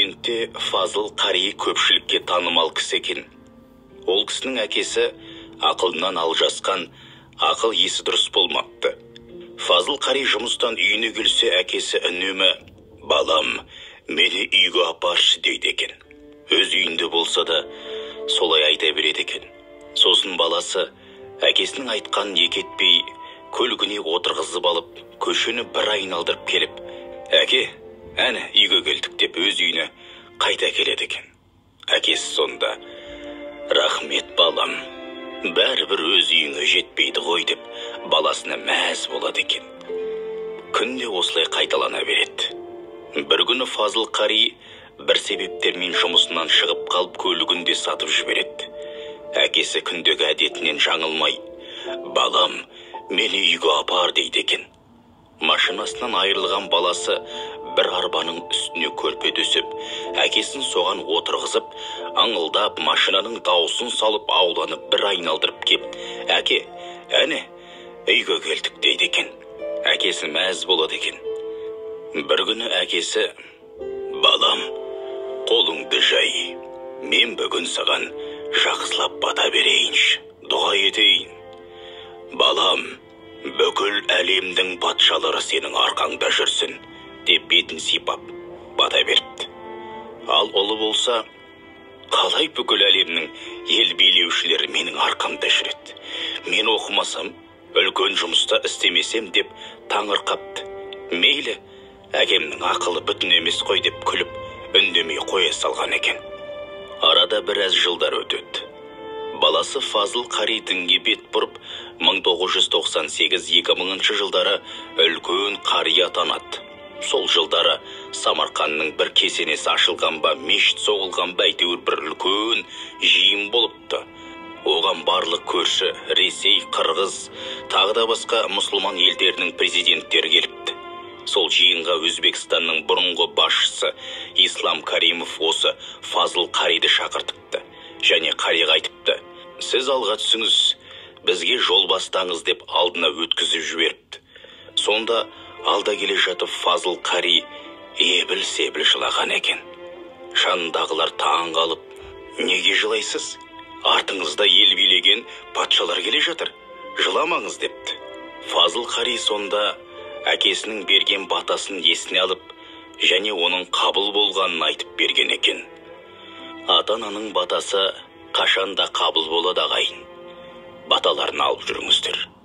Шымкентте Фазыл қари көпшілікке танымал кісі екен. Ол кісінің әкесі ақылынан алжасқан, ақыл есі дұрыс болмапты. Фазыл қари жұмыстан үйіне келсе, әкесі үнемі «Балам, мені үйге апаршы» дейді екен. Өз үйінде болса да солай айта береді екен. Сосын баласы әкесінің айтқанын екі етпей, көлігіне отырғызып алып, көшені бір айналдырып келіп, «Әке, әне үйге келдік» деп өз үйіне қайта келеді екен. Әкесі сонда «Рахмет балам, бәрібір өз үйіңе жетпейді ғой» деп баласына мәз болады екен. Күнде осылай қайталана береді. Бір күні Фазыл қари бір себептермен жұмысынан шығып қалып, көлігінде сатып жібереді. Әкесі күндегі әдетінен жаңылмай «Балам, мені үйге апар» дейді екен. Машинасынан айырылған баласы бір арбаның үстіне көрпе төсеп, әкесін соған отырғызып, аңылдап, машинаның дауысын салып, ауланып бір айналдырып кеп, «Әке, әне үйге келдік» дейді екен. Әкесі мәз болады екен. Бір күні әкесі «Балам, қолыңды жай, мен бүгін саған жақсылап бата берейінші, дұға етейін. Балам, бүкіл әлемдің патшалары сенің арқаңда жүрсін» деп бетін сипап бата беріпті. Ал ұлы болса, «Қалай бүкіл әлемнің ел билеушілері менің арқамда жүреді? Мен оқымасам, үлкен жұмыста істемесем» деп таңырқапты. Мейлі, әкемнің ақылы бүтін емес қой деп күліп, үндемей қоя салған екен. Арада біраз жылдар өтеді. Баласы Фазыл қари дінге бет бұрып, 1998-2000 жылдары үлкен қария атанады. Сол жылдары Самарқанның бір кесенесі ашылған ба, мешіт соғылған ба, әйтеуір бір үлкен жиын болыпты. Оған барлық көрші, Ресей, Қырғыз, тағы да басқа мұсылман елдерінің президенттері келіпті. Сол жиынға Өзбекстанның бұрынғы басшысы Ислам Каримов осы Фазыл қариді шақыртыпты. Және қариға айтыпты: «Сіз алға түсіңіз, бізге жол бастаңыз» деп алдына өткізіп жіберіпті. Сонда алда келе жатып Фазыл қари ебіл-себіл жылаған екен. Жанындағылар таң қалып: «Неге жылайсыз? Артыңызда ел билеген патшалар келе жатыр, жыламаңыз» депті. Фазыл қари сонда әкесінің берген батасын есіне алып, және оның қабыл болғанын айтып берген екен. Ата-ананың батасы қашанда қабыл болады ағайын. Баталарын алып жүріңіздер.